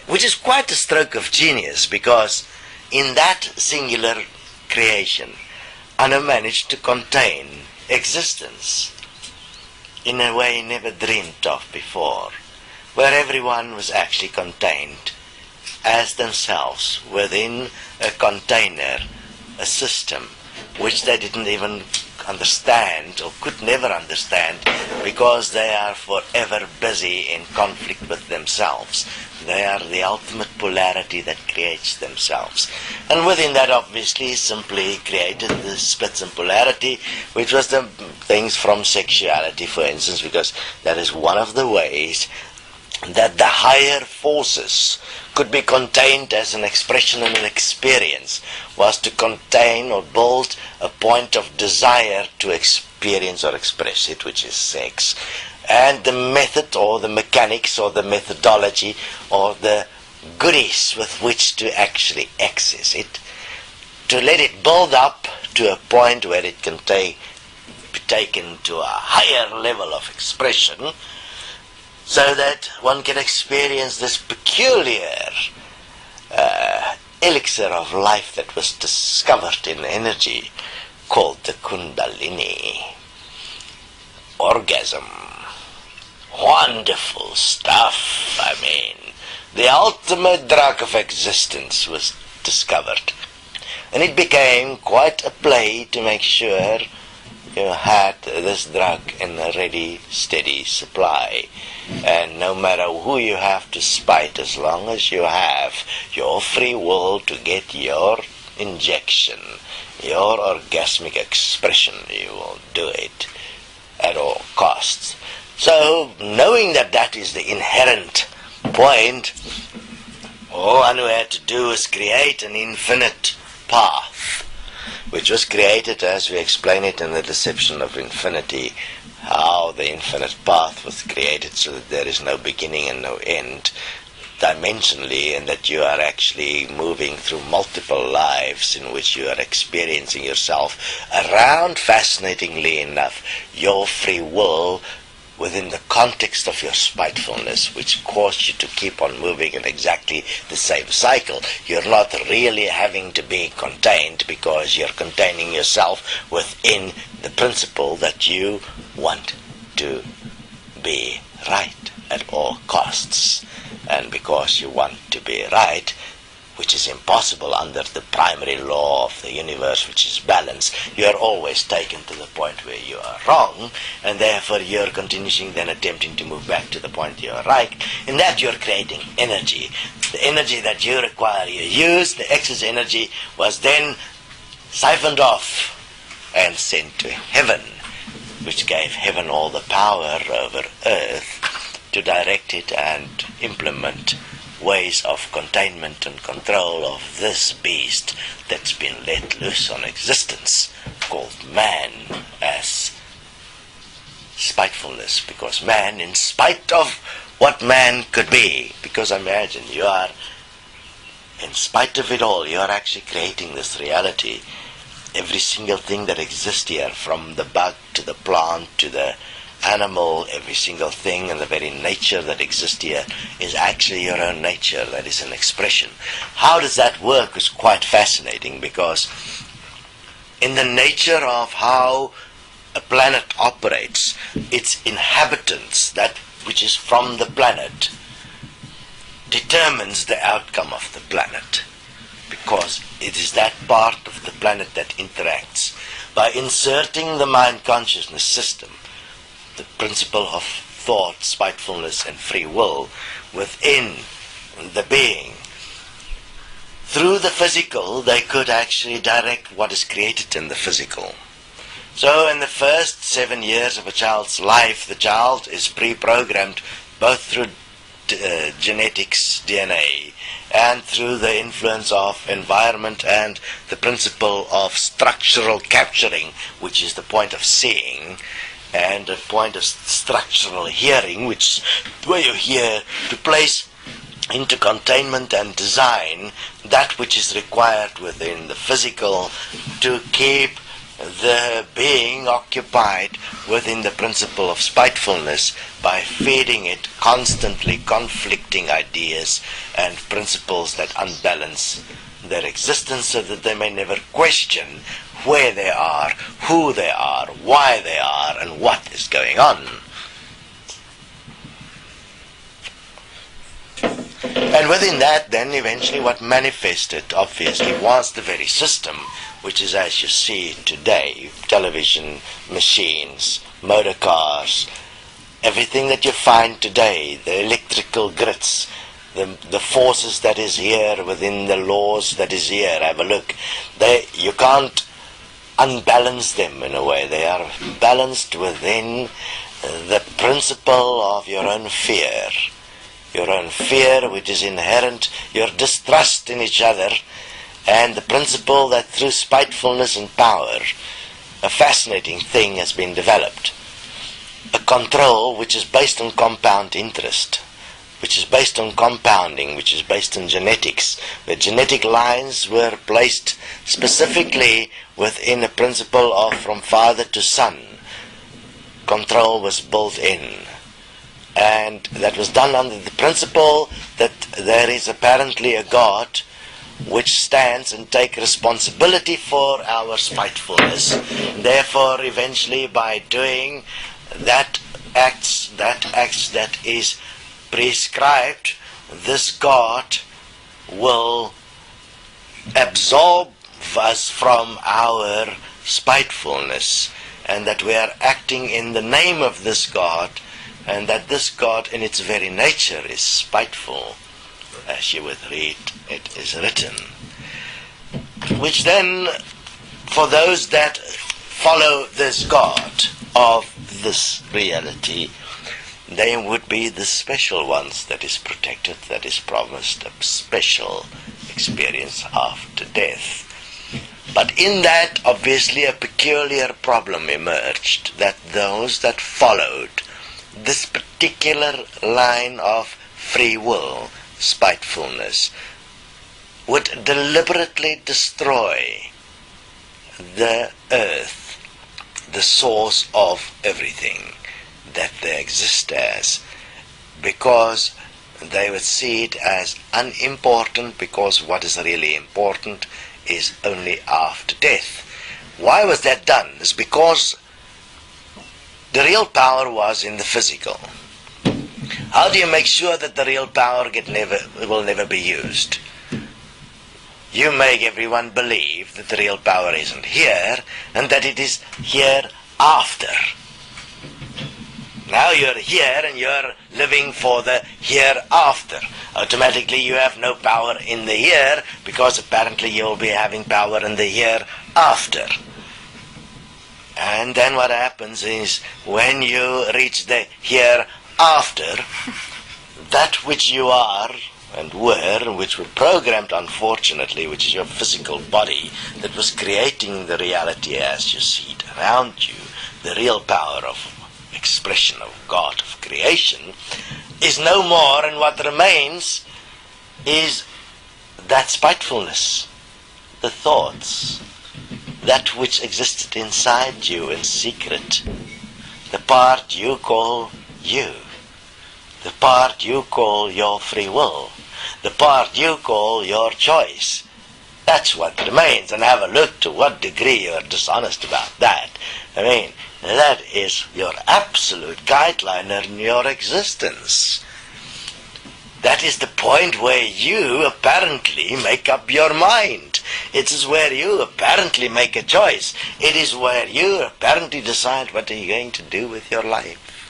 which is quite a stroke of genius, because in that singular creation, Anna managed to contain existence in a way never dreamed of before, where everyone was actually contained as themselves within a container, a system, which they didn't even understand or could never understand, because they are forever busy in conflict with themselves. They are the ultimate polarity that creates themselves. And within that, obviously, simply created the splits and polarity, which was the things from sexuality, for instance, because that is one of the ways that the higher forces could be contained as an expression and an experience, was to contain or build a point of desire to experience or express it, which is sex. And the method or the mechanics or the methodology or the goodies with which to actually access it, to let it build up to a point where it can be taken to a higher level of expression, so that one can experience this peculiar elixir of life that was discovered in energy called the Kundalini. Orgasm. Wonderful stuff. I mean, the ultimate drug of existence was discovered. And it became quite a play to make sure you had this drug in a ready, steady supply. And no matter who you have to spite, as long as you have your free will to get your injection, your orgasmic expression, you will do it at all costs. So, knowing that that is the inherent point, all one had to do is create an infinite path, which was created, as we explain it in the Deception of Infinity, how the infinite path was created so that there is no beginning and no end dimensionally, and that you are actually moving through multiple lives in which you are experiencing yourself around, fascinatingly enough, your free will within the context of your spitefulness, which caused you to keep on moving in exactly the same cycle. You're not really having to be contained, because you're containing yourself within the principle that you want to be right at all costs. And because you want to be right, which is impossible under the primary law of the universe, which is balance, you are always taken to the point where you are wrong, and therefore you are continuing then attempting to move back to the point you are right. In that you are creating energy. The energy that you require, you use. The excess energy was then siphoned off and sent to heaven, which gave heaven all the power over earth to direct it and implement ways of containment and control of this beast that's been let loose on existence, called man, as spitefulness. Because man, in spite of what man could be, because imagine you are, in spite of it all, you are actually creating this reality. Every single thing that exists here, from the bug to the plant to the animal, every single thing and the very nature that exists here is actually your own nature. That is an expression. How does that work is quite fascinating, because in the nature of how a planet operates, its inhabitants, that which is from the planet, determines the outcome of the planet, because it is that part of the planet that interacts. By inserting the mind consciousness system, the principle of thought, spitefulness, and free will within the being, through the physical, they could actually direct what is created in the physical. So in the first 7 years of a child's life, the child is pre-programmed both through genetics, DNA, and through the influence of environment and the principle of structural capturing, which is the point of seeing, and a point of structural hearing, which where you hear, to place into containment and design that which is required within the physical to keep the being occupied within the principle of spitefulness by feeding it constantly conflicting ideas and principles that unbalance their existence so that they may never question where they are, who they are, why they are, and what is going on. And within that, then, eventually what manifested, obviously, was the very system, which is as you see today, television, machines, motor cars, everything that you find today, the electrical grids, the forces that is here within the laws that is here, have a look. You can't unbalance them in a way. They are balanced within the principle of your own fear. Your own fear, which is inherent, your distrust in each other, and the principle that through spitefulness and power, a fascinating thing has been developed. A control which is based on compound interest, which is based on compounding, which is based on genetics. The genetic lines were placed specifically within a principle of from father to son. Control was built in. And that was done under the principle that there is apparently a God which stands and takes responsibility for our spitefulness. Therefore, eventually, by doing that acts that is prescribed, this God will absorb us from our spitefulness, and that we are acting in the name of this God, and that this God in its very nature is spiteful, as you would read it is written. Which then, for those that follow this God of this reality, they would be the special ones that is protected, that is promised a special experience after death. But in that, obviously, a peculiar problem emerged, that those that followed this particular line of free will, spitefulness, would deliberately destroy the earth, the source of everything that they exist as, because they would see it as unimportant, because what is really important is only after death. Why was that done? It's because the real power was in the physical. How do you make sure that the real power will never be used? You make everyone believe that the real power isn't here, and that it is hereafter. Now you're here and you're living for the hereafter. Automatically you have no power in the here, because apparently you'll be having power in the hereafter. And then what happens is, when you reach the hereafter, that which you are and were, which were programmed, unfortunately, which is your physical body, that was creating the reality as you see it around you, the real power of expression of God, of creation, is no more, and what remains is that spitefulness, the thoughts, that which existed inside you in secret, the part you call you, the part you call your free will, the part you call your choice. That's what remains, and have a look to what degree you're dishonest about that. I mean, that is your absolute guideline in your existence. That is the point where you apparently make up your mind. It is where you apparently make a choice. It is where you apparently decide what are you going to do with your life.